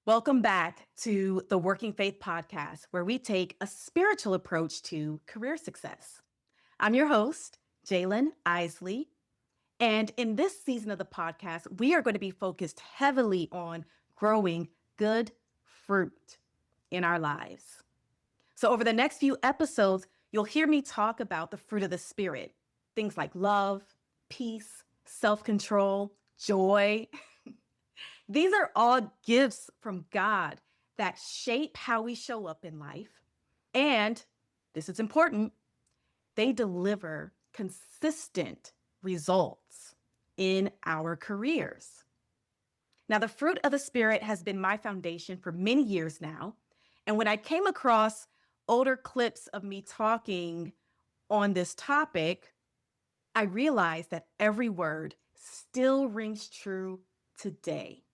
Welcome back to the Working Faith Podcast, where we take a spiritual approach to career success. I'm your host, Jalen Isley. And in this season of the podcast, we are going to be focused heavily on growing good fruit in our lives. So, over the next few episodes, you'll hear me talk about the fruit of the Spirit, things like love, peace, self control, joy. These are all gifts from God that shape how we show up in life. And this is important, they deliver consistent results in our careers. Now, the fruit of the Spirit has been my foundation for many years now. And when I came across older clips of me talking on this topic, I realized that every word still rings true today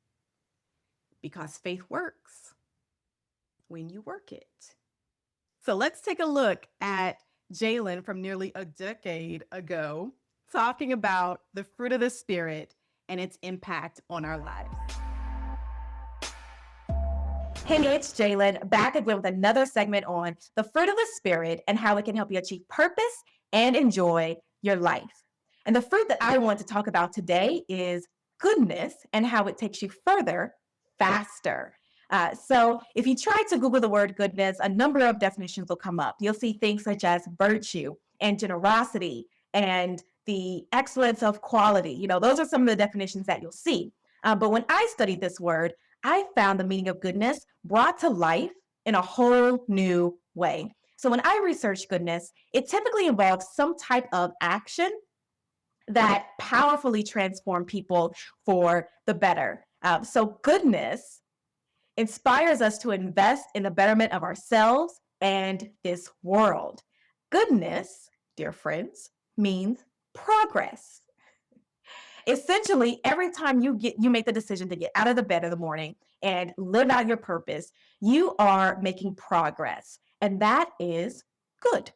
because faith works when you work it. So let's take a look at Jalen from nearly a decade ago talking about the fruit of the Spirit and its impact on our lives. Hey, it's Jalen back again with another segment on the fruit of the Spirit and how it can help you achieve purpose and enjoy your life. And the fruit that I want to talk about today is goodness and how it takes you further, faster. So if you try to Google the word goodness, a number of definitions will come up. You'll see things such as virtue and generosity and the excellence of quality. Those are some of the definitions that you'll see. But when I studied this word, I found the meaning of goodness brought to life in a whole new way. So when I research goodness, it typically involves some type of action that powerfully transform people for the better. So goodness inspires us to invest in the betterment of ourselves and this world. Goodness, dear friends, means progress. Essentially, every time you make the decision to get out of the bed in the morning and live out your purpose, you are making progress, and that is good.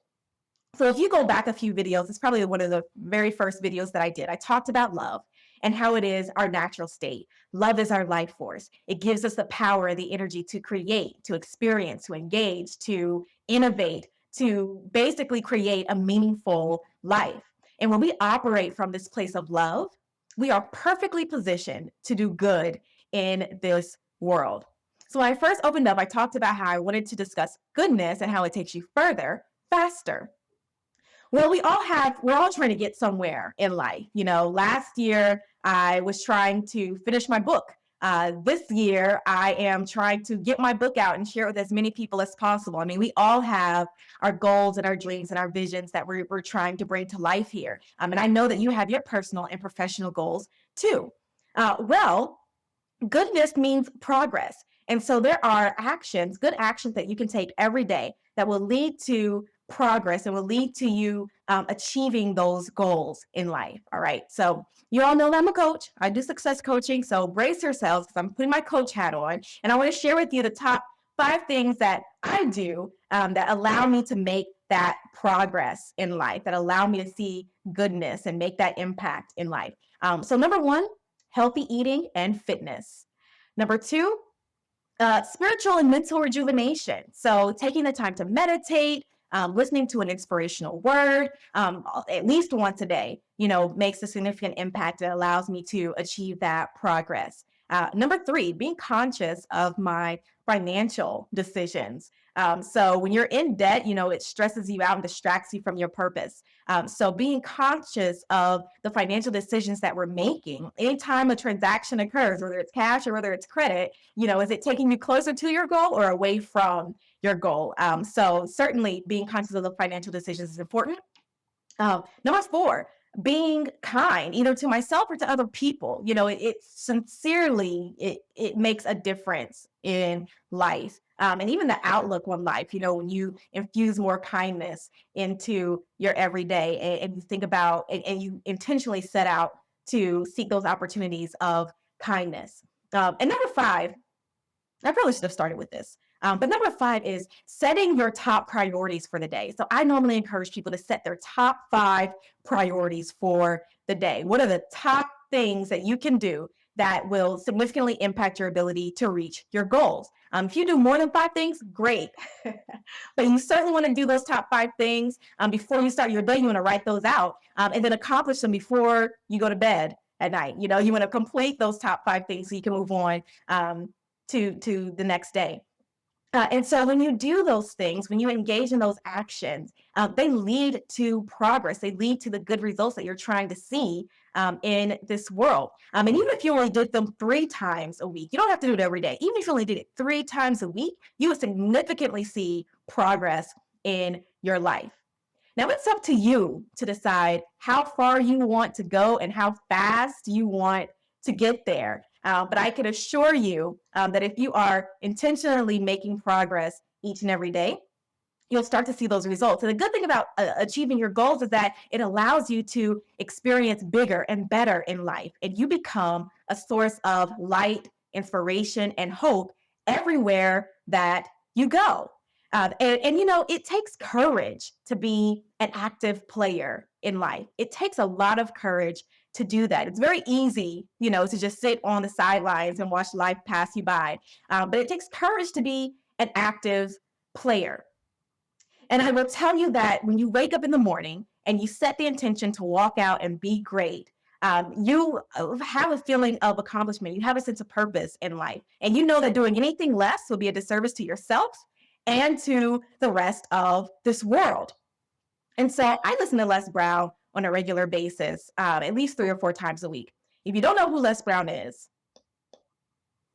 So if you go back a few videos, it's probably one of the very first videos that I did. I talked about love and how it is our natural state. Love is our life force. It gives us the power, the energy to create, to experience, to engage, to innovate, to basically create a meaningful life. And when we operate from this place of love, we are perfectly positioned to do good in this world. So when I first opened up, I talked about how I wanted to discuss goodness and how it takes you further, faster. Well, we're all trying to get somewhere in life. Last year I was trying to finish my book. This year I am trying to get my book out and share it with as many people as possible. I mean, we all have our goals and our dreams and our visions that we're trying to bring to life here. And I know that you have your personal and professional goals too. Well, goodness means progress. And so there are good actions that you can take every day that will lead to progress and will lead to you achieving those goals in life. All right. So you all know that I'm a coach. I do success coaching. So brace yourselves because I'm putting my coach hat on. And I want to share with you the top 5 things that I do that allow me to make that progress in life, that allow me to see goodness and make that impact in life. So number 1, healthy eating and fitness. Number 2, spiritual and mental rejuvenation. So taking the time to meditate, listening to an inspirational word, at least once a day, makes a significant impact that allows me to achieve that progress. Number 3, being conscious of my financial decisions. So when you're in debt, it stresses you out and distracts you from your purpose. So being conscious of the financial decisions that we're making, anytime a transaction occurs, whether it's cash or whether it's credit, is it taking you closer to your goal or away from your goal? So certainly being conscious of the financial decisions is important. Number 4, being kind, either to myself or to other people. It sincerely, it makes a difference in life. And even the outlook on life, when you infuse more kindness into your everyday and you think about and you intentionally set out to seek those opportunities of kindness. And number 5, I probably should have started with this. But number 5 is setting your top priorities for the day. So I normally encourage people to set their top 5 priorities for the day. What are the top things that you can do that will significantly impact your ability to reach your goals. If you do more than 5 things, great. But you certainly want to do those top 5 things before you start your day. You want to write those out and then accomplish them before you go to bed at night. You know, you want to complete those top 5 things so you can move on to the next day. And so when you do those things, when you engage in those actions, they lead to progress. They lead to the good results that you're trying to see in this world. And even if you only did them 3 times a week, you don't have to do it every day. Even if you only did it 3 times a week, you would significantly see progress in your life. Now it's up to you to decide how far you want to go and how fast you want to get there. But I can assure you that if you are intentionally making progress each and every day, you'll start to see those results. And the good thing about achieving your goals is that it allows you to experience bigger and better in life. And you become a source of light, inspiration, and hope everywhere that you go. And you know, it takes courage to be an active player in life. It takes a lot of courage to do that. It's very easy, you know, to just sit on the sidelines and watch life pass you by. But it takes courage to be an active player. And I will tell you that when you wake up in the morning and you set the intention to walk out and be great, you have a feeling of accomplishment. You have a sense of purpose in life. And you know that doing anything less will be a disservice to yourself and to the rest of this world. And so I listen to Les Brown on a regular basis, at least 3 or 4 times a week. If you don't know who Les Brown is,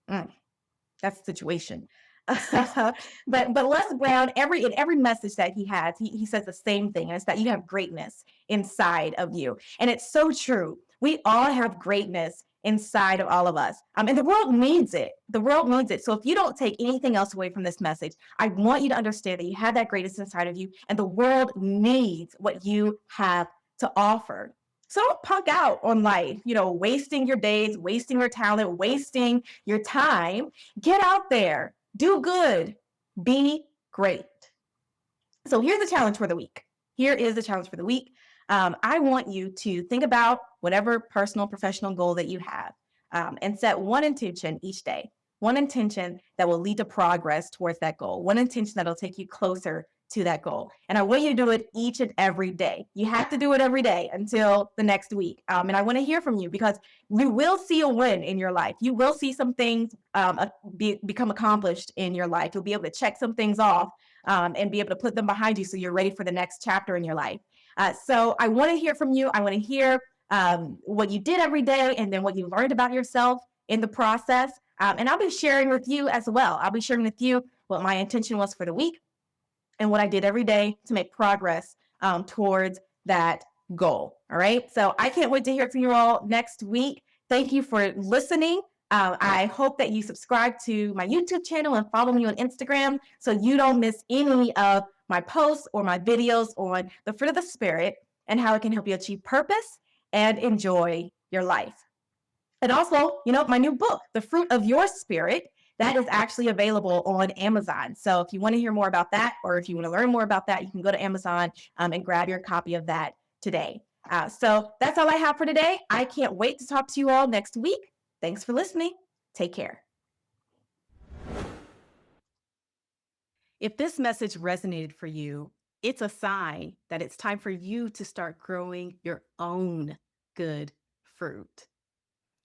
that's the situation. But Les Brown, in every message that he has, he says the same thing, and it's that you have greatness inside of you. And it's so true. We all have greatness inside of all of us. And the world needs it. The world needs it. So if you don't take anything else away from this message, I want you to understand that you have that greatness inside of you, and the world needs what you have to offer. So don't punk out on life, you know, wasting your days, wasting your talent, wasting your time. Get out there, do good, be great. So here's the challenge for the week. Here is the challenge for the week. I want you to think about whatever personal, professional goal that you have and set one intention each day, one intention that will lead to progress towards that goal, one intention that'll take you closer to that goal. And I want you to do it each and every day. You have to do it every day until the next week. And I want to hear from you because you will see a win in your life. You will see some things become accomplished in your life. You'll be able to check some things off and be able to put them behind you so you're ready for the next chapter in your life. So I want to hear from you. I want to hear what you did every day and then what you learned about yourself in the process. And I'll be sharing with you as well. I'll be sharing with you what my intention was for the week and what I did every day to make progress towards that goal. All right. So I can't wait to hear from you all next week. Thank you for listening. I hope that you subscribe to my YouTube channel and follow me on Instagram so you don't miss any of my posts or my videos on the fruit of the Spirit and how it can help you achieve purpose and enjoy your life. And also, you know, my new book, The Fruit of Your Spirit, that is actually available on Amazon. So if you want to hear more about that, or if you want to learn more about that, you can go to Amazon and grab your copy of that today. So that's all I have for today. I can't wait to talk to you all next week. Thanks for listening. Take care. If this message resonated for you, it's a sign that it's time for you to start growing your own good fruit.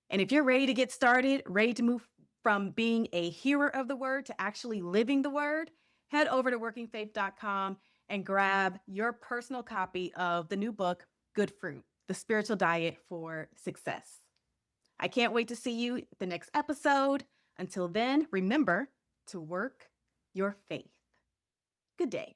And if you're ready to get started, ready to move from being a hearer of the word to actually living the word, head over to workingfaith.com and grab your personal copy of the new book, Good Fruit, The Spiritual Diet for Success. I can't wait to see you the next episode. Until then, remember to work your faith. Good day.